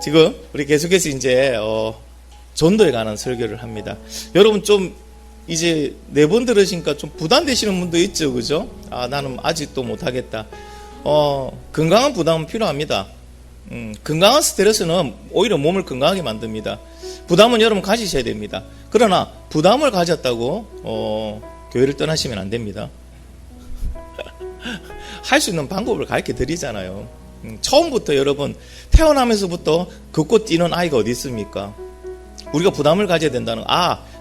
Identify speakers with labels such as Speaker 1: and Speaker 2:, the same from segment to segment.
Speaker 1: 지금 우리 계속해서 이제 전도에 관한 설교를 합니다. 여러분 좀 이제 4번 들으시니까 좀 부담되시는 분도 있죠, 그죠? 나는 아직도 못하겠다. 건강한 부담은 필요합니다. 건강한 스트레스는 오히려 몸을 건강하게 만듭니다. 부담은 여러분 가지셔야 됩니다. 그러나 부담을 가졌다고 교회를 떠나시면 안 됩니다. 할 수 있는 방법을 가르쳐 드리잖아요. 처음부터 여러분 태어나면서부터 걷고 뛰는 아이가 어디 있습니까? 우리가 부담을 가져야 된다는,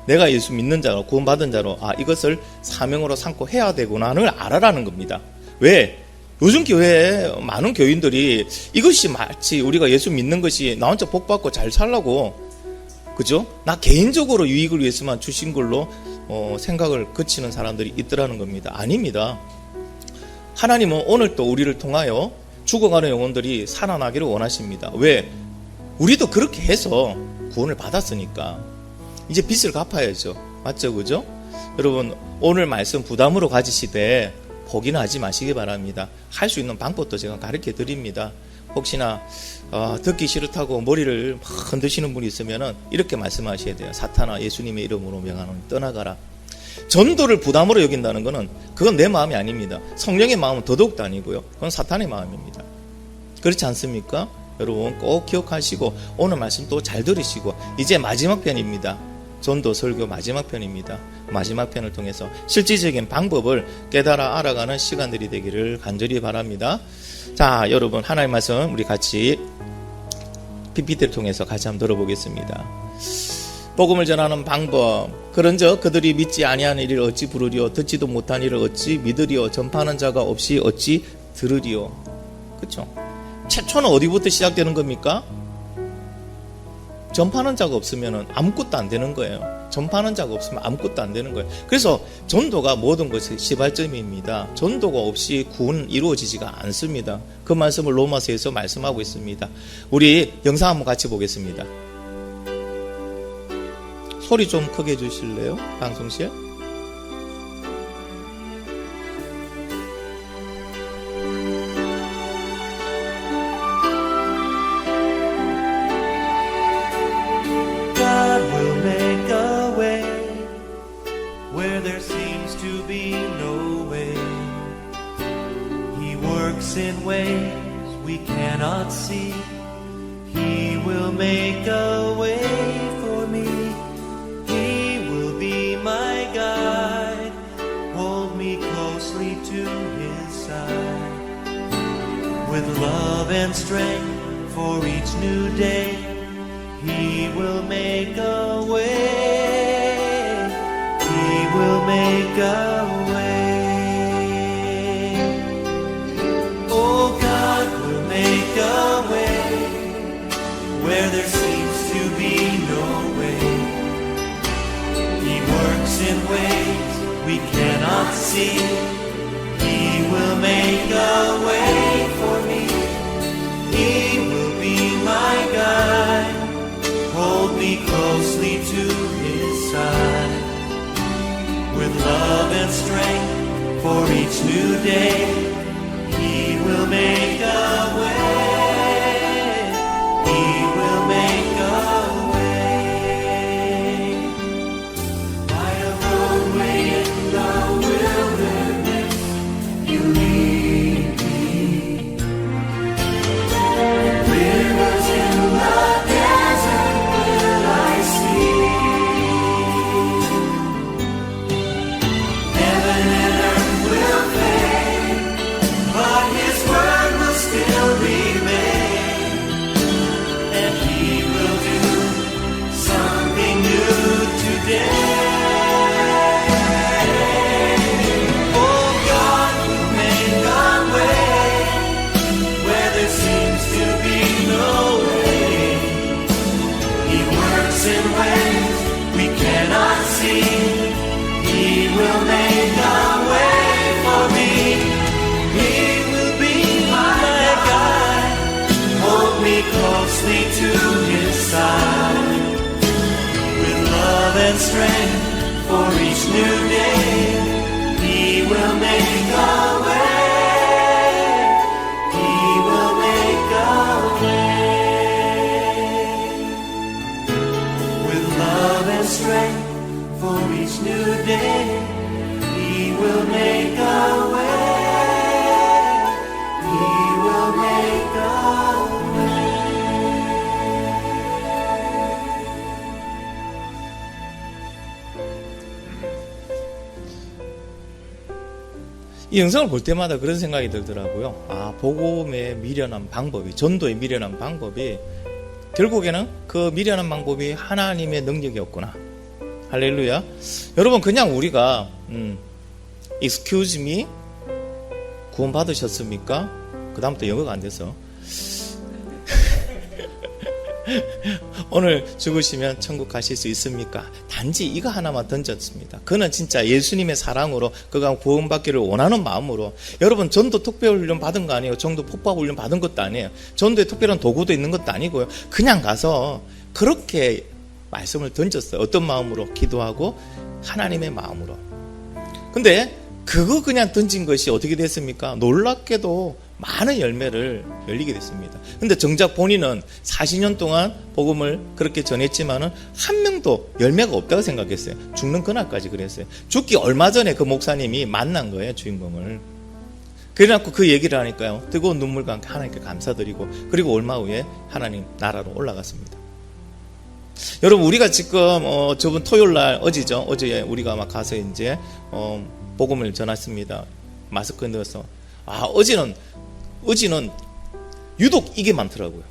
Speaker 1: 내가 예수 믿는 자로, 구원받은 자로, 이것을 사명으로 삼고 해야 되구나를 알아라는 겁니다. 왜? 요즘 교회에 많은 교인들이 이것이 마치 우리가 예수 믿는 것이 나 혼자 복받고 잘 살라고, 그죠? 나 개인적으로 유익을 위해서만 주신 걸로 생각을 그치는 사람들이 있더라는 겁니다. 아닙니다. 하나님은 오늘 또 우리를 통하여 죽어가는 영혼들이 살아나기를 원하십니다. 왜? 우리도 그렇게 해서 구원을 받았으니까 이제 빚을 갚아야죠. 맞죠, 그죠? 여러분 오늘 말씀 부담으로 가지시되 포기는 하지 마시기 바랍니다. 할 수 있는 방법도 제가 가르쳐 드립니다. 혹시나 듣기 싫다고 머리를 막 흔드시는 분이 있으면 이렇게 말씀하셔야 돼요. 사탄아, 예수님의 이름으로 명하노니 떠나가라. 전도를 부담으로 여긴다는 것은 그건 내 마음이 아닙니다. 성령의 마음은 더더욱도 아니고요. 그건 사탄의 마음입니다. 그렇지 않습니까? 여러분 꼭 기억하시고 오늘 말씀 또 잘 들으시고, 이제 마지막 편입니다. 전도 설교 마지막 편입니다. 마지막 편을 통해서 실질적인 방법을 깨달아 알아가는 시간들이 되기를 간절히 바랍니다. 자, 여러분 하나님의 말씀 우리 같이 PPT를 통해서 같이 한번 들어보겠습니다. 복음을 전하는 방법. 그런즉 그들이 믿지 아니한 이를 어찌 부르리요? 듣지도 못한 이를 어찌 믿으리요? 전파하는 자가 없이 어찌 들으리요? 그렇죠? 최초는 어디부터 시작되는 겁니까? 전파하는 자가 없으면 아무것도 안 되는 거예요. 전파하는 자가 없으면 아무것도 안 되는 거예요. 그래서 전도가 모든 것의 시발점입니다. 전도가 없이 구원은 이루어지지가 않습니다. 그 말씀을 로마서에서 말씀하고 있습니다. 우리 영상 한번 같이 보겠습니다. 소리 좀 크게 해주실래요? 방송실?
Speaker 2: God will make a way where there seems to be no way. He works in ways we cannot see. He will make a way for me. My guide, hold me closely to his side. With love and strength for each new day, he will make a way. He will make a way. Oh, God will make a way where there seems to be no way. In ways we cannot see, he will make a way for me. He will be my guide, hold me closely to his side. With love and strength for each new day, he will make a way. He will make a way. Closely to his side, with love and strength for each new day, he will make a way. He will make a way.
Speaker 1: 이 영상을 볼 때마다 그런 생각이 들더라고요. 아, 복음의 미련한 방법이, 전도의 미련한 방법이 결국에는 그 미련한 방법이 하나님의 능력이었구나. 할렐루야. 여러분, 그냥 우리가 excuse me, 구원 받으셨습니까? 그 다음부터 영어가 안 돼서 오늘 죽으시면 천국 가실 수 있습니까? 단지 이거 하나만 던졌습니다. 그는 진짜 예수님의 사랑으로 그가 구원받기를 원하는 마음으로. 여러분, 전도 특별훈련 받은 거 아니에요. 전도 폭파훈련 받은 것도 아니에요. 전도에 특별한 도구도 있는 것도 아니고요. 그냥 가서 그렇게 말씀을 던졌어요. 어떤 마음으로? 기도하고 하나님의 마음으로. 근데 그거 그냥 던진 것이 어떻게 됐습니까? 놀랍게도 많은 열매를 열리게 됐습니다. 근데 정작 본인은 40년 동안 복음을 그렇게 전했지만은 한 명도 열매가 없다고 생각했어요. 죽는 그날까지 그랬어요. 죽기 얼마 전에 그 목사님이 만난 거예요, 주인공을. 그래갖고 그 얘기를 하니까요, 뜨거운 눈물과 함께 하나님께 감사드리고, 그리고 얼마 후에 하나님 나라로 올라갔습니다. 여러분, 우리가 지금 저번 토요일 날, 어제 우리가 막 가서 이제 복음을 전했습니다. 마스크 넣어서. 아, 어제는 유독 이게 많더라고요.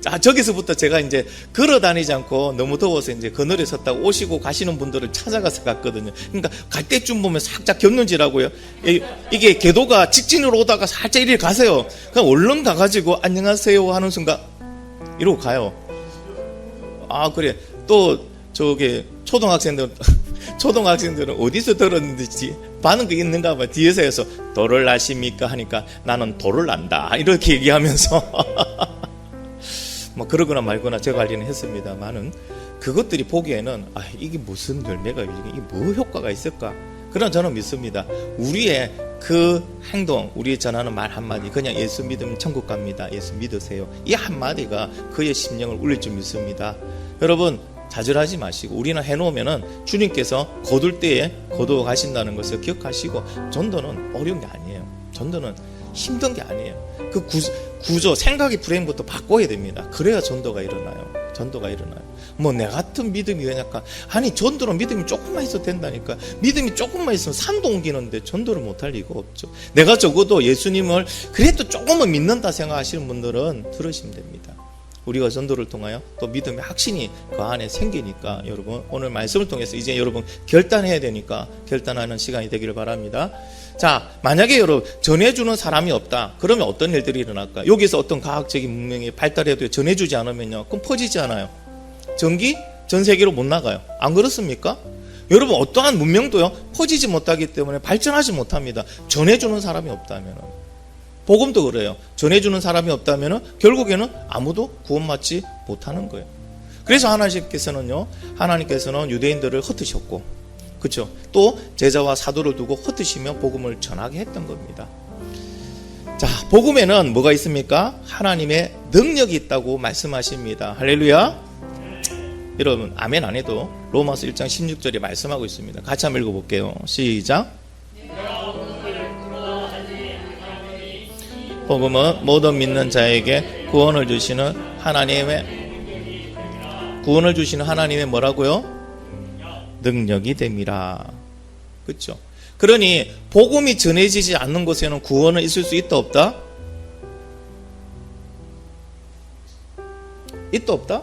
Speaker 1: 자, 저기서부터 제가 이제 걸어 다니지 않고 너무 더워서 이제 그늘에 섰다가 오시고 가시는 분들을 찾아가서 갔거든요. 그러니까 갈 때쯤 보면 살짝 겼는지라고요. 이게 궤도가 직진으로 오다가 살짝 이리 가세요. 그냥 얼른 가가지고 안녕하세요 하는 순간 이러고 가요. 아, 그래. 또 저기 초등학생들은 어디서 들었는지 반응 그 있는가 봐. 뒤에서 해서 도를 아십니까 하니까 나는 도를 안다 이렇게 얘기하면서 뭐 그러거나 말거나 제 관리는 했습니다만은, 그것들이 보기에는 아, 이게 무슨 열매가, 이게 뭐 효과가 있을까? 그러나 저는 믿습니다. 우리의 그 행동, 우리의 전하는 말 한마디, 그냥 예수 믿으면 천국 갑니다, 예수 믿으세요, 이 한마디가 그의 심령을 울릴 줄 믿습니다. 여러분, 좌절하지 마시고, 우리는 해놓으면은 주님께서 거둘 때에 거두어 가신다는 것을 기억하시고, 전도는 어려운 게 아니에요. 전도는 힘든 게 아니에요. 그 구조, 생각의 프레임부터 바꿔야 됩니다. 그래야 전도가 일어나요. 전도가 일어나요. 뭐 내 같은 믿음이 왜냐까, 아니 전도는 믿음이 조금만 있어도 된다니까. 믿음이 조금만 있으면 산도 옮기는데 전도를 못할 리가 없죠. 내가 적어도 예수님을 그래도 조금은 믿는다 생각하시는 분들은 들으시면 됩니다. 우리가 전도를 통하여 또 믿음의 확신이 그 안에 생기니까, 여러분 오늘 말씀을 통해서 이제 여러분 결단해야 되니까 결단하는 시간이 되기를 바랍니다. 자, 만약에 여러분 전해주는 사람이 없다, 그러면 어떤 일들이 일어날까? 여기서 어떤 과학적인 문명이 발달해도 전해주지 않으면요, 그럼 퍼지지 않아요. 전기 전 세계로 못 나가요. 안 그렇습니까? 여러분, 어떠한 문명도요 퍼지지 못하기 때문에 발전하지 못합니다. 전해주는 사람이 없다면. 복음도 그래요. 전해주는 사람이 없다면 결국에는 아무도 구원받지 못하는 거예요. 그래서 하나님께서는 유대인들을 흩으셨고, 그렇죠? 또 제자와 사도를 두고 흩으시며 복음을 전하게 했던 겁니다. 자, 복음에는 뭐가 있습니까? 하나님의 능력이 있다고 말씀하십니다. 할렐루야. 여러분, 아멘 안 해도 로마서 1장 16절에 말씀하고 있습니다. 같이 한번 읽어볼게요. 시작. 복음은 모든 믿는 자에게 구원을 주시는 하나님의 뭐라고요? 능력이 됨이라. 그렇죠? 그러니 복음이 전해지지 않는 곳에는 구원은 있을 수 있다 없다? 있다 없다?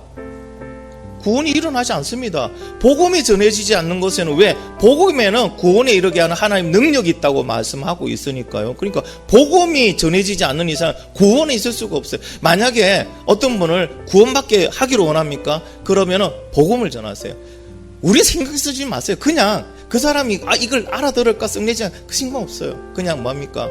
Speaker 1: 구원이 일어나지 않습니다. 복음이 전해지지 않는 곳에는, 왜? 복음에는 구원에 이르게 하는 하나님 능력이 있다고 말씀하고 있으니까요. 그러니까 복음이 전해지지 않는 이상 구원이 있을 수가 없어요. 만약에 어떤 분을 구원받게 하기를 원합니까? 그러면은 복음을 전하세요. 우리 신경 쓰지 마세요. 그냥 그 사람이 이걸 알아들을까 썩내지 않을까 그 신경 없어요. 그냥 뭐합니까?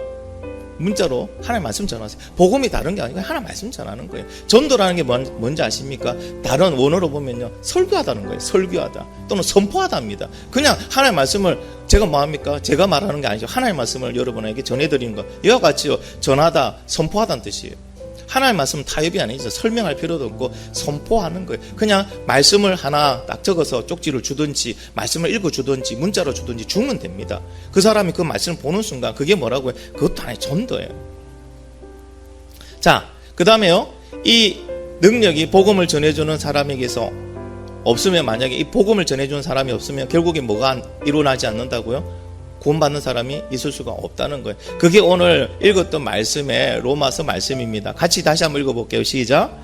Speaker 1: 문자로 하나님 말씀 전하세요. 복음이 다른 게 아니고 하나님 말씀 전하는 거예요. 전도라는 게 뭔지 아십니까? 다른 원어로 보면요, 설교하다는 거예요. 설교하다 또는 선포하다입니다. 그냥 하나님 말씀을 제가 뭐합니까? 제가 말하는 게 아니죠. 하나님 말씀을 여러분에게 전해드리는 거, 이와 같이요, 전하다, 선포하다는 뜻이에요. 하나님 말씀은 타협이 아니죠. 설명할 필요도 없고 선포하는 거예요. 그냥 말씀을 하나 딱 적어서 쪽지를 주든지 말씀을 읽어주든지 문자로 주든지 주면 됩니다. 그 사람이 그 말씀을 보는 순간 그게 뭐라고요? 그것도 하나의 전도예요. 자, 그 다음에요, 이 능력이 복음을 전해주는 사람에게서 없으면, 만약에 이 복음을 전해주는 사람이 없으면 결국에 뭐가 일어나지 않는다고요? 구원받는 사람이 있을 수가 없다는 거예요. 그게 오늘 읽었던 말씀의 로마서 말씀입니다. 같이 다시 한번 읽어볼게요. 시작.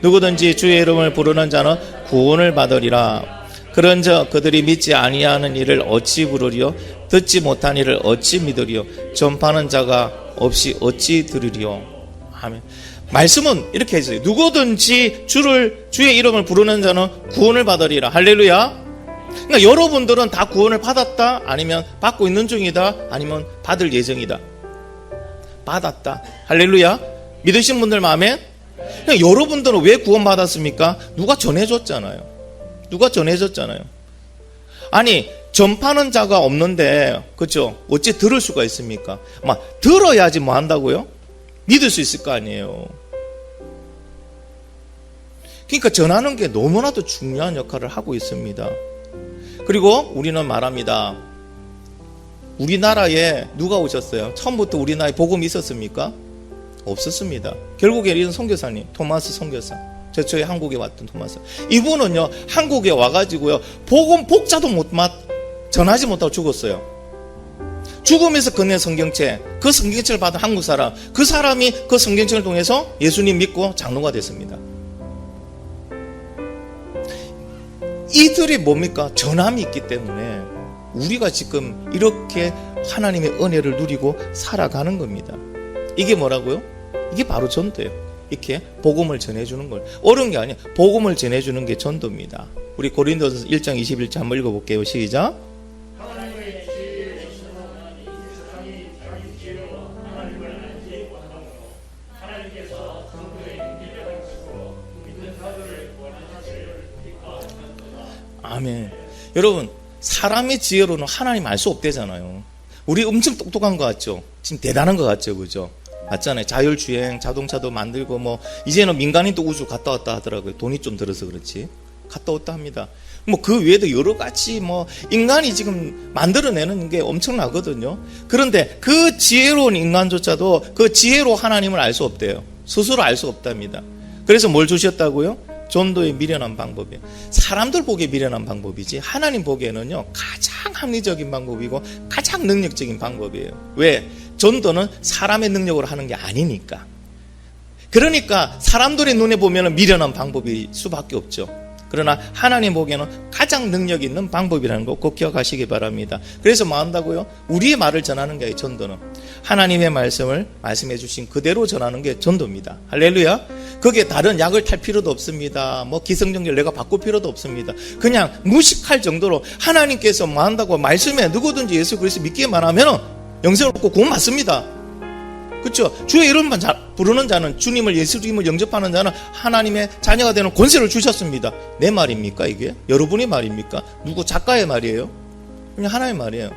Speaker 1: 누구든지 주의 이름을 부르는 자는 구원을 받으리라. 그런즉 그들이 믿지 아니하는 이를 어찌 부르리요? 듣지 못한 이를 어찌 믿으리요? 전파하는 자가 없이 어찌 들으리요? 아멘. 말씀은 이렇게 해주세요. 누구든지 주의 이름을 부르는 자는 구원을 받으리라. 할렐루야. 그러니까 여러분들은 다 구원을 받았다, 아니면 받고 있는 중이다, 아니면 받을 예정이다. 받았다. 할렐루야. 믿으신 분들 마음에. 그러니까 여러분들은 왜 구원받았습니까? 누가 전해줬잖아요. 누가 전해줬잖아요. 아니, 전파하는 자가 없는데, 그렇죠? 어찌 들을 수가 있습니까? 막 들어야지 뭐 한다고요? 믿을 수 있을 거 아니에요. 그러니까 전하는 게 너무나도 중요한 역할을 하고 있습니다. 그리고 우리는 말합니다. 우리나라에 누가 오셨어요? 처음부터 우리나라에 복음이 있었습니까? 없었습니다. 결국에 이런 선교사님, 토마스 선교사, 저쪽에 한국에 왔던 토마스, 이분은요 한국에 와가지고요 복음 복자도 전하지 못하고 죽었어요. 죽으면서 건넨 성경책, 그 성경책을 받은 한국 사람, 그 사람이 그 성경책을 통해서 예수님 믿고 장로가 됐습니다. 이들이 뭡니까? 전함이 있기 때문에 우리가 지금 이렇게 하나님의 은혜를 누리고 살아가는 겁니다. 이게 뭐라고요? 이게 바로 전도예요. 이렇게 복음을 전해주는 걸. 어려운 게 아니에요. 복음을 전해주는 게 전도입니다. 우리 고린도서 1장 21절 한번 읽어볼게요. 시작. 아멘. 여러분, 사람의 지혜로는 하나님 알 수 없대잖아요. 우리 엄청 똑똑한 것 같죠? 지금 대단한 것 같죠? 그죠? 맞잖아요. 자율주행, 자동차도 만들고, 뭐, 이제는 민간인도 우주 갔다 왔다 하더라고요. 돈이 좀 들어서 그렇지. 갔다 왔다 합니다. 뭐, 그 외에도 여러 가지, 뭐, 인간이 지금 만들어내는 게 엄청나거든요. 그런데 그 지혜로운 인간조차도 그 지혜로 하나님을 알 수 없대요. 스스로 알 수 없답니다. 그래서 뭘 주셨다고요? 전도의 미련한 방법이에요. 사람들 보기에 미련한 방법이지 하나님 보기에는요 가장 합리적인 방법이고 가장 능력적인 방법이에요. 왜? 전도는 사람의 능력으로 하는 게 아니니까. 그러니까 사람들의 눈에 보면 미련한 방법일 수밖에 없죠. 그러나 하나님 보기에는 가장 능력 있는 방법이라는 거 꼭 기억하시기 바랍니다. 그래서 뭐 한다고요? 우리의 말을 전하는 게 전도는 하나님의 말씀을 말씀해 주신 그대로 전하는 게 전도입니다. 할렐루야. 거기에 다른 약을 탈 필요도 없습니다. 뭐 기성정결 내가 바꿀 필요도 없습니다. 그냥 무식할 정도로 하나님께서 뭐 한다고 말씀에 누구든지 예수 그리스도 믿기만 하면 영생을 얻고 구원 받습니다. 그렇죠? 주의 이름만 부르는 자는, 주님을 예수님을 영접하는 자는 하나님의 자녀가 되는 권세를 주셨습니다. 내 말입니까 이게? 여러분의 말입니까? 누구 작가의 말이에요? 그냥 하나의 말이에요.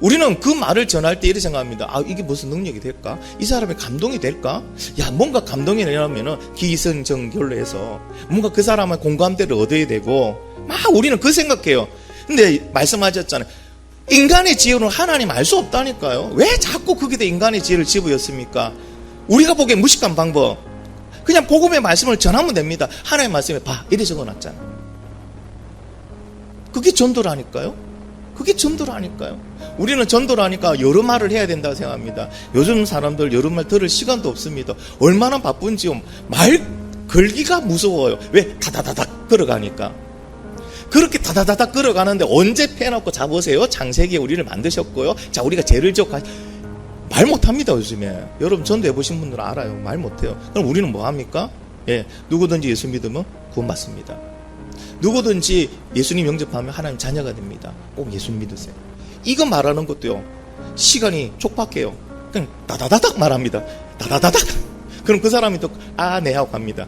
Speaker 1: 우리는 그 말을 전할 때 이렇게 생각합니다. 아, 이게 무슨 능력이 될까? 이 사람의 감동이 될까? 야, 뭔가 감동이 되려면은 기성정결로 해서 뭔가 그 사람의 공감대를 얻어야 되고, 막 우리는 그 생각해요. 근데 말씀하셨잖아요. 인간의 지혜로는 하나님 알 수 없다니까요. 왜 자꾸 거기다 인간의 지혜를 집어였습니까? 우리가 보기엔 무식한 방법. 그냥 복음의 말씀을 전하면 됩니다. 하나님의 말씀에 봐, 이래 적어놨잖아. 그게 전도라니까요. 그게 전도라니까요. 우리는 전도라니까 여러 말을 해야 된다고 생각합니다. 요즘 사람들 여러 말 들을 시간도 없습니다. 얼마나 바쁜지요. 말 걸기가 무서워요. 왜? 다다다닥 걸어가니까. 그렇게 다다다닥 걸어가는데 언제 패놓고 잡으세요? 창세기에 우리를 만드셨고요. 자, 우리가 죄를 지었고 말 못합니다 요즘에. 여러분 전도해보신 분들은 알아요. 말 못해요. 그럼 우리는 뭐합니까? 예, 누구든지 예수 믿으면 구원받습니다. 누구든지 예수님 영접하면 하나님 자녀가 됩니다. 꼭 예수 믿으세요. 이거 말하는 것도요 시간이 촉박해요. 그냥 다다다닥 말합니다. 다다다닥. 그럼 그 사람이 또 아, 네 하고 갑니다.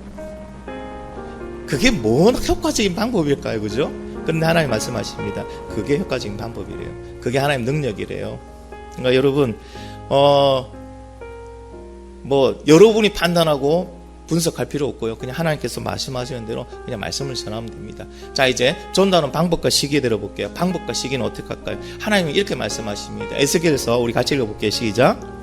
Speaker 1: 그게 뭔 효과적인 방법일까요? 그죠? 그런데 하나님 말씀하십니다. 그게 효과적인 방법이래요. 그게 하나님 능력이래요. 그러니까 여러분 뭐 여러분이 판단하고 분석할 필요 없고요. 그냥 하나님께서 말씀하시는 대로 그냥 말씀을 전하면 됩니다. 자, 이제 전도하는 방법과 시기에 들어볼게요. 방법과 시기는 어떻게 할까요? 하나님은 이렇게 말씀하십니다. 에스겔서 우리 같이 읽어볼게요. 시작.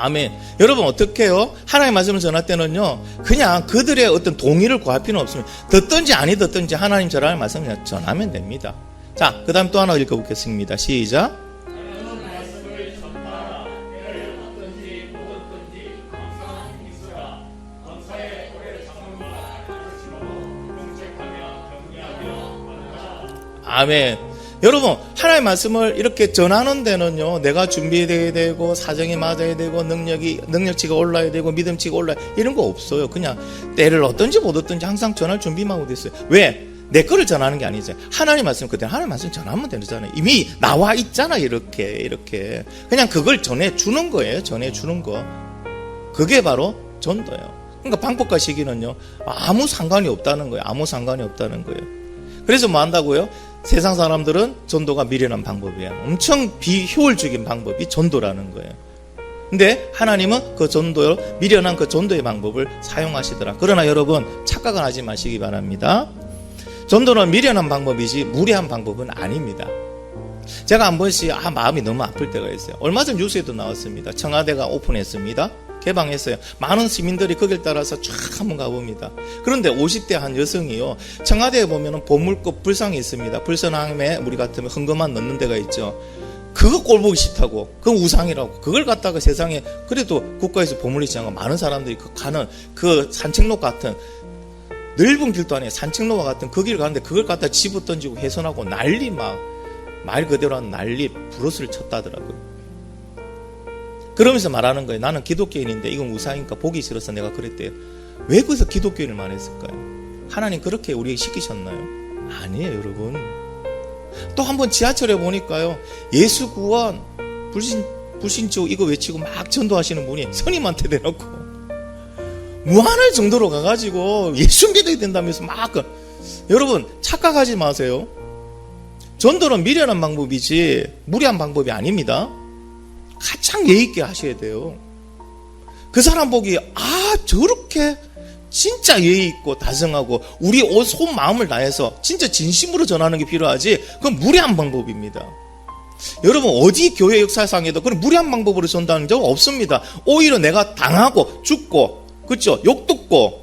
Speaker 1: 아멘. 여러분 어떻게 해요? 하나님의 말씀을 전할 때는요, 그냥 그들의 어떤 동의를 구할 필요는 없습니다. 듣든지 아니 듣든지 하나님 전할 말씀을 전하면 됩니다. 자, 그 다음 또 하나 읽어보겠습니다. 시작. 아멘. 여러분, 하나님의 말씀을 이렇게 전하는 데는요, 내가 준비되어야 되고, 사정이 맞아야 되고, 능력치가 올라야 되고, 믿음치가 올라야 이런 거 없어요. 그냥 때를 얻든지 못 얻든지 항상 전할 준비만 하고 있어요. 왜? 내 거를 전하는 게 아니죠. 하나님 말씀, 그때 하나님 말씀 전하면 되잖아요. 이미 나와 있잖아, 이렇게. 그냥 그걸 전해주는 거예요. 전해주는 거. 그게 바로 전도예요. 그러니까 방법과 시기는요, 아무 상관이 없다는 거예요. 아무 상관이 없다는 거예요. 그래서 뭐 한다고요? 세상 사람들은 전도가 미련한 방법이에요. 엄청 비효율적인 방법이 전도라는 거예요. 근데 하나님은 그 전도, 미련한 그 전도의 방법을 사용하시더라. 그러나 여러분, 착각은 하지 마시기 바랍니다. 전도는 미련한 방법이지 무례한 방법은 아닙니다. 제가 한 번씩 마음이 너무 아플 때가 있어요. 얼마 전 뉴스에도 나왔습니다. 청와대가 오픈했습니다. 개방했어요. 많은 시민들이 거길 따라서 쫙 한번 가봅니다. 그런데 50대 한 여성이요, 청와대에 보면은 보물급 불상이 있습니다. 불선함에 우리 같으면 헌금만 넣는 데가 있죠. 그거 꼴보기 싫다고, 그건 우상이라고, 그걸 갖다가 세상에, 그래도 국가에서 보물이 지나가 많은 사람들이 가는 그 산책로 같은 넓은 길도 아니에요. 산책로와 같은 그 길을 가는데 그걸 갖다 집어 던지고 훼손하고 난리, 말 그대로 한 난리 부르스를 쳤다더라고요. 그러면서 말하는 거예요. 나는 기독교인인데 이건 우상이니까 보기 싫어서 내가 그랬대요. 왜 거기서 기독교인을 말했을까요? 하나님 그렇게 우리에게 시키셨나요? 아니에요, 여러분. 또 한 번 지하철에 보니까요, 예수 구원, 불신지옥 이거 외치고 막 전도하시는 분이 스님한테 대놓고 무한할 정도로 가가지고 예수 믿어야 된다면서 여러분 착각하지 마세요. 전도는 미련한 방법이지 무리한 방법이 아닙니다. 가장 예의 있게 하셔야 돼요. 그 사람 보기 저렇게 진짜 예의 있고 다정하고 우리 온 마음을 다해서 진짜 진심으로 전하는 게 필요하지, 그건 무례한 방법입니다. 여러분 어디 교회 역사상에도 그런 무례한 방법으로 전도하는 적 없습니다. 오히려 내가 당하고 죽고, 그렇죠? 욕 듣고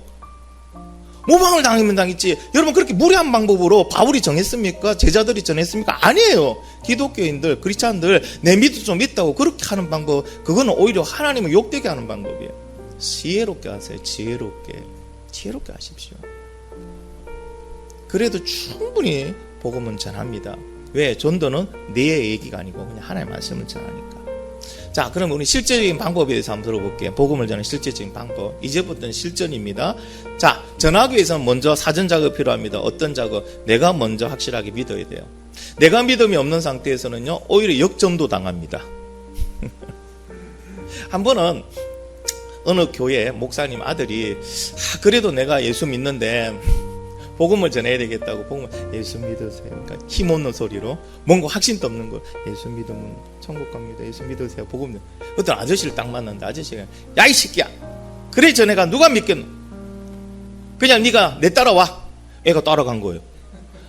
Speaker 1: 모방을 당하면 당했지. 여러분 그렇게 무례한 방법으로 바울이 정했습니까? 제자들이 전했습니까? 아니에요. 기독교인들, 크리스찬들 내 믿음 좀 믿다고 그렇게 하는 방법, 그거는 오히려 하나님을 욕되게 하는 방법이에요. 지혜롭게 하세요. 지혜롭게 하십시오. 그래도 충분히 복음은 전합니다. 왜? 전도는 내 얘기가 아니고 그냥 하나님의 말씀을 전하니까. 자, 그럼 우리 실제적인 방법에 대해서 한번 들어볼게요. 복음을 전하는 실제적인 방법. 이제부터는 실전입니다. 자, 전하기 위해서는 먼저 사전 작업이 필요합니다. 어떤 작업? 내가 먼저 확실하게 믿어야 돼요. 내가 믿음이 없는 상태에서는요, 오히려 역전도 당합니다. 한 번은 어느 교회 목사님 아들이 그래도 내가 예수 믿는데 복음을 전해야 되겠다고, 복음을 예수 믿으세요. 그러니까 힘없는 소리로 뭔가 확신도 없는 거, 예수 믿으면 천국 갑니다. 예수 믿으세요. 복음. 어떤 아저씨를 딱 만났는데 아저씨가 야 이 새끼야, 그래 전에가 누가 믿겠노? 그냥 네가 내 따라와. 애가 따라간 거예요.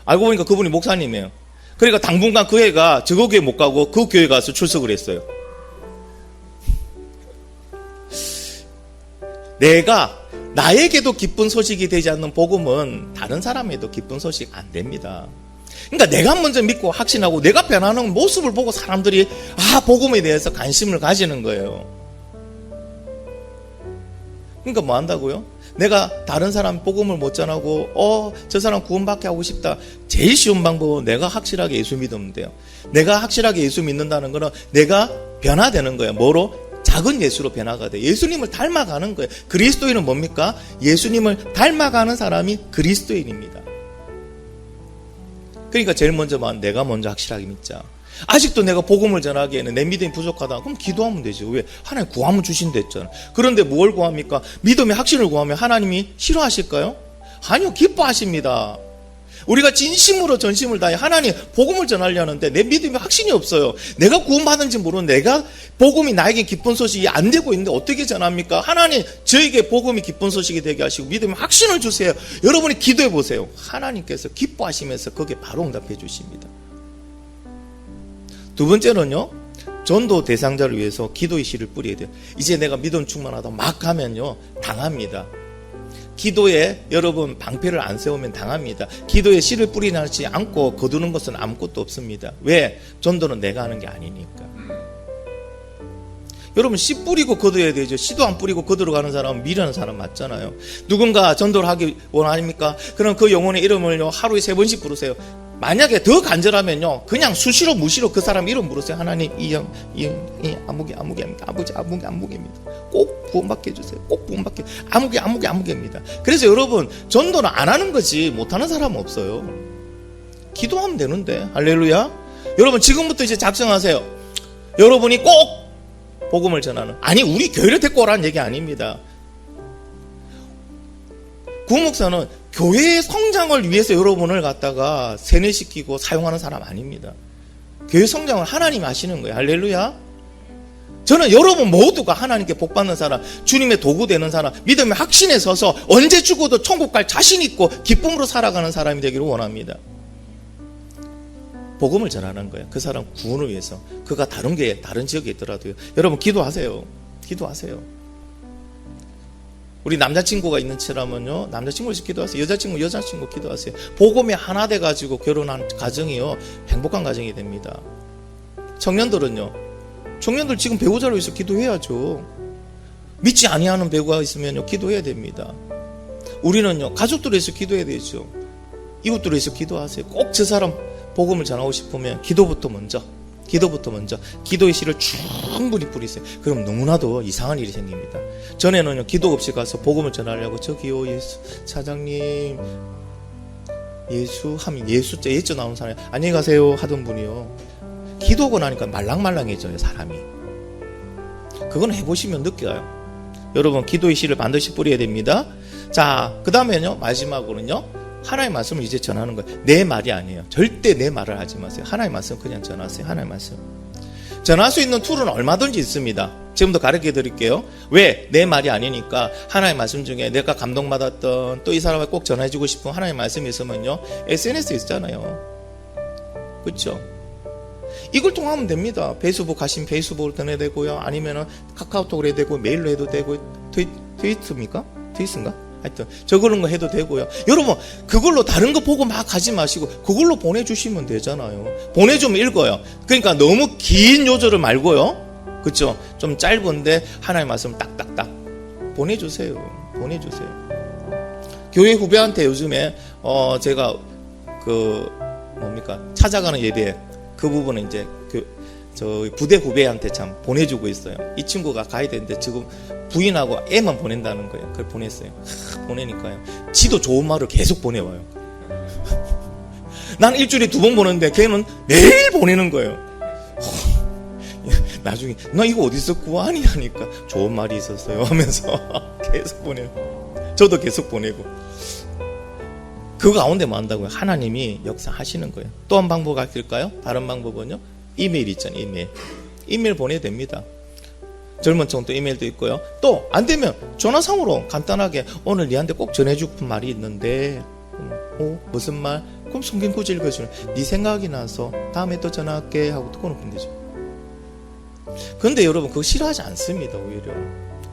Speaker 1: 알고 보니까 그분이 목사님이에요. 그러니까 당분간 그 애가 저거 교회 못 가고 그 교회 가서 출석을 했어요. 나에게도 기쁜 소식이 되지 않는 복음은 다른 사람에도 기쁜 소식 안 됩니다. 그러니까 내가 먼저 믿고 확신하고 내가 변하는 모습을 보고 사람들이 복음에 대해서 관심을 가지는 거예요. 그러니까 뭐 한다고요? 내가 다른 사람 복음을 못 전하고 저 사람 구원받게 하고 싶다. 제일 쉬운 방법은 내가 확실하게 예수 믿으면 돼요. 내가 확실하게 예수 믿는다는 거는 내가 변화되는 거예요. 뭐로? 작은 예수로 변화가 돼. 예수님을 닮아가는 거예요. 그리스도인은 뭡니까? 예수님을 닮아가는 사람이 그리스도인입니다. 그러니까 제일 먼저 내가 먼저 확실하게 믿자. 아직도 내가 복음을 전하기에는 내 믿음이 부족하다. 그럼 기도하면 되죠. 왜? 하나님 구하면 주신댔잖아. 그런데 뭘 구합니까? 믿음의 확신을 구하면 하나님이 싫어하실까요? 아니요, 기뻐하십니다. 우리가 진심으로 전심을 다해 하나님 복음을 전하려는데 내 믿음에 확신이 없어요. 내가 구원받은지 모르는데 내가 복음이 나에게 기쁜 소식이 안 되고 있는데 어떻게 전합니까? 하나님 저에게 복음이 기쁜 소식이 되게 하시고 믿음에 확신을 주세요. 여러분이 기도해 보세요. 하나님께서 기뻐하시면서 거기에 바로 응답해 주십니다. 두 번째는요, 전도 대상자를 위해서 기도의 씨를 뿌려야 돼요. 이제 내가 믿음 충만하다 막 하면요, 당합니다. 기도에 여러분 방패를 안 세우면 당합니다. 기도에 씨를 뿌리지 않고 거두는 것은 아무것도 없습니다. 왜? 전도는 내가 하는 게 아니니까. 여러분, 씨 뿌리고 거둬야 되죠. 씨도 안 뿌리고 거두러 가는 사람은 미련한 사람 맞잖아요. 누군가 전도를 하기 원하십니까? 그럼 그 영혼의 이름을요, 하루에 3번씩 부르세요. 만약에 더 간절하면요, 그냥 수시로 무시로 그 사람 이름 부르세요. 하나님, 이 아무개입니다. 아무개입니다. 꼭 구원받게 해주세요. 꼭 구원받게. 아무개입니다. 그래서 여러분, 전도는 안 하는 거지 못하는 사람은 없어요. 기도하면 되는데. 할렐루야. 여러분, 지금부터 이제 작정하세요. 여러분이 꼭 복음을 전하는, 아니 우리 교회를 데리고 오라는 얘기 아닙니다. 구목사는 교회의 성장을 위해서 여러분을 갖다가 세뇌시키고 사용하는 사람 아닙니다. 교회 성장을 하나님이 하시는 거예요. 할렐루야. 저는 여러분 모두가 하나님께 복받는 사람, 주님의 도구 되는 사람, 믿음의 확신에 서서 언제 죽어도 천국 갈 자신 있고 기쁨으로 살아가는 사람이 되기를 원합니다. 복음을 전하는 거예요. 그 사람 구원을 위해서. 그가 다른 지역에 있더라도요. 여러분 기도하세요. 기도하세요. 우리 남자친구가 있는 처라면요, 남자친구를 위해서 기도하세요. 여자친구 기도하세요. 복음이 하나 돼가지고 결혼한 가정이요, 행복한 가정이 됩니다. 청년들 지금 배우자를 위해서 기도해야죠. 믿지 아니하는 배우가 있으면요, 기도해야 됩니다. 우리는요, 가족들을 위해서 기도해야 되죠. 이웃들을 위해서 기도하세요. 꼭 저 사람 복음을 전하고 싶으면 기도부터 먼저 기도의 씨를 충분히 뿌리세요. 그럼 너무나도 이상한 일이 생깁니다. 전에는요, 기도 없이 가서 복음을 전하려고 저기요 예수 사장님 예수 하면 예수 나오는 사람이 안녕히 가세요 하던 분이요, 기도하고 나니까 말랑말랑해져요 사람이. 그건 해보시면 느껴요. 여러분, 기도의 씨를 반드시 뿌려야 됩니다. 자, 그 다음에는요, 마지막으로는요, 하나님의 말씀을 이제 전하는 거예요. 내 말이 아니에요. 절대 내 말을 하지 마세요. 하나님의 말씀 그냥 전하세요. 하나님의 말씀. 전할 수 있는 툴은 얼마든지 있습니다. 지금도 가르쳐 드릴게요. 왜? 내 말이 아니니까 하나님의 말씀 중에 내가 감동받았던, 또 이 사람을 꼭 전해주고 싶은 하나님의 말씀이 있으면요, SNS 있잖아요. 그렇죠? 이걸 통하면 됩니다. 페이스북 가시면 페이스북으로 전해야 되고요. 아니면은 카카오톡으로 해도 되고, 메일로 해도 되고, 트위트인가? 하여튼 저그런 거 해도 되고요. 여러분, 그걸로 다른 거 보고 막 하지 마시고 그걸로 보내주시면 되잖아요. 보내주면 읽어요. 그러니까 너무 긴 요절을 말고요, 그렇죠? 좀 짧은데 하나님의 말씀 딱딱딱 보내주세요. 교회 후배한테 요즘에 제가 찾아가는 예배 그 부분은 이제 저 부대 후배한테 참 보내주고 있어요. 이 친구가 가야 되는데 지금 부인하고 애만 보낸다는 거예요. 그걸 보냈어요. 보내니까요, 지도 좋은 말을 계속 보내와요. 난 일주일에 2번 보는데 걔는 매일 보내는 거예요. 나중에 나 이거 어디서 구하니 하니까 좋은 말이 있었어요 하면서 계속 보내요. 저도 계속 보내고. 그 가운데 뭐 한다고요? 하나님이 역사하시는 거예요. 또 한 방법 알릴까요? 다른 방법은요, 이메일 있잖아요. 이메일 보내야 됩니다. 젊은 층도 이메일도 있고요. 또 안 되면 전화상으로 간단하게 오늘 니한테 꼭 전해주고 싶은 말이 있는데, 무슨 말? 그럼 성경 구절 읽어주는, 네 생각이 나서 다음에 또 전화할게 하고 끊어놓으면 되죠. 그런데 여러분, 그거 싫어하지 않습니다. 오히려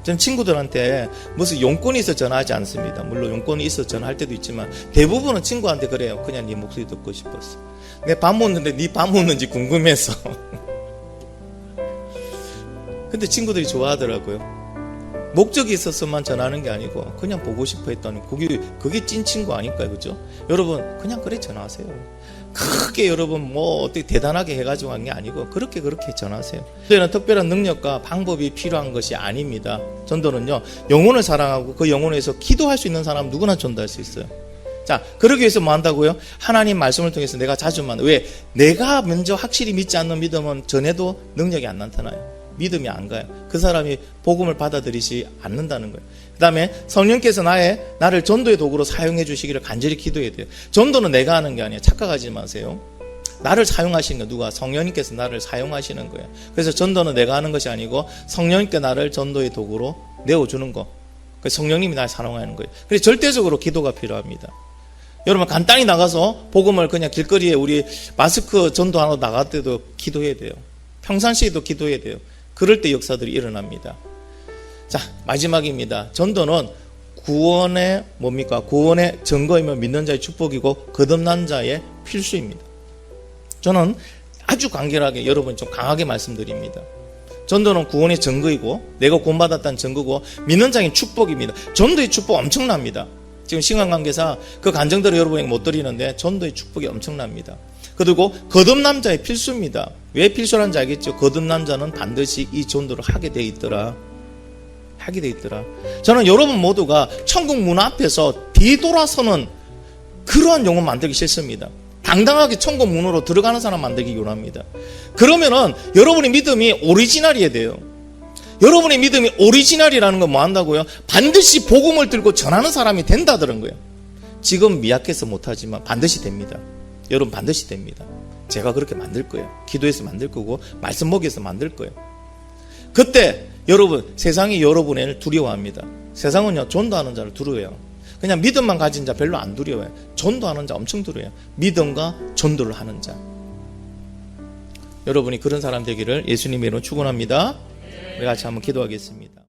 Speaker 1: 저는 친구들한테 무슨 용건이 있어 전화하지 않습니다. 물론 용건이 있어 전화할 때도 있지만 대부분은 친구한테 그래요. 그냥 네 목소리 듣고 싶었어. 내가 밥 먹는데 네 밥 먹는지 궁금해서. 근데 친구들이 좋아하더라고요. 목적이 있었으만 전하는 게 아니고 그냥 보고 싶어 했더니 그게 찐 친구 아닐까요? 그죠? 여러분, 그냥 그래 전화하세요. 크게 여러분 뭐 어떻게 대단하게 해가지고 한 게 아니고 그렇게 전하세요. 전도는 특별한 능력과 방법이 필요한 것이 아닙니다. 전도는요, 영혼을 사랑하고 그 영혼에서 기도할 수 있는 사람 누구나 전도할 수 있어요. 자, 그러기 위해서 뭐 한다고요? 하나님 말씀을 통해서 내가 자주 왜? 내가 먼저 확실히 믿지 않는 믿음은 전해도 능력이 안 나타나요. 믿음이 안 가요. 그 사람이 복음을 받아들이지 않는다는 거예요. 그 다음에 성령께서 나를 전도의 도구로 사용해 주시기를 간절히 기도해야 돼요. 전도는 내가 하는 게 아니에요. 착각하지 마세요. 나를 사용하시는 거, 누가? 성령님께서 나를 사용하시는 거예요. 그래서 전도는 내가 하는 것이 아니고 성령님께 나를 전도의 도구로 내어주는 거. 성령님이 나를 사용하는 거예요. 그래서 절대적으로 기도가 필요합니다. 여러분, 간단히 나가서 복음을 그냥 길거리에 우리 마스크 전도하러 나갈 때도 기도해야 돼요. 평상시에도 기도해야 돼요. 그럴 때 역사들이 일어납니다. 자, 마지막입니다. 전도는 구원의 뭡니까? 구원의 증거이며 믿는 자의 축복이고 거듭난 자의 필수입니다. 저는 아주 간결하게 여러분 좀 강하게 말씀드립니다. 전도는 구원의 증거이고 내가 구원받았다는 증거고 믿는 자의 축복입니다. 전도의 축복 엄청납니다. 지금 시간 관계상 그 간증대로 여러분에게 못 드리는데 전도의 축복이 엄청납니다. 그리고 거듭난 자의 필수입니다. 왜 필수라는지 알겠죠? 거듭난 자는 반드시 이 전도를 하게 돼 있더라. 하게 돼 있더라. 저는 여러분 모두가 천국 문 앞에서 뒤돌아서는 그러한 영혼 만들기 싫습니다. 당당하게 천국 문으로 들어가는 사람 만들기 원합니다. 그러면은 여러분의 믿음이 오리지널이어야 돼요. 여러분의 믿음이 오리지널이라는 건 뭐 한다고요? 반드시 복음을 들고 전하는 사람이 된다더런 거예요. 지금 미약해서 못하지만 반드시 됩니다. 여러분 반드시 됩니다. 제가 그렇게 만들 거예요. 기도해서 만들 거고 말씀 먹여서 만들 거예요. 그때 여러분 세상이 여러분을 두려워합니다. 세상은요 전도하는 자를 두려워해요. 그냥 믿음만 가진 자 별로 안 두려워해요. 전도하는 자 엄청 두려워해요. 믿음과 전도를 하는 자. 여러분이 그런 사람 되기를 예수님의 이름으로 축원합니다. 우리 같이 한번 기도하겠습니다.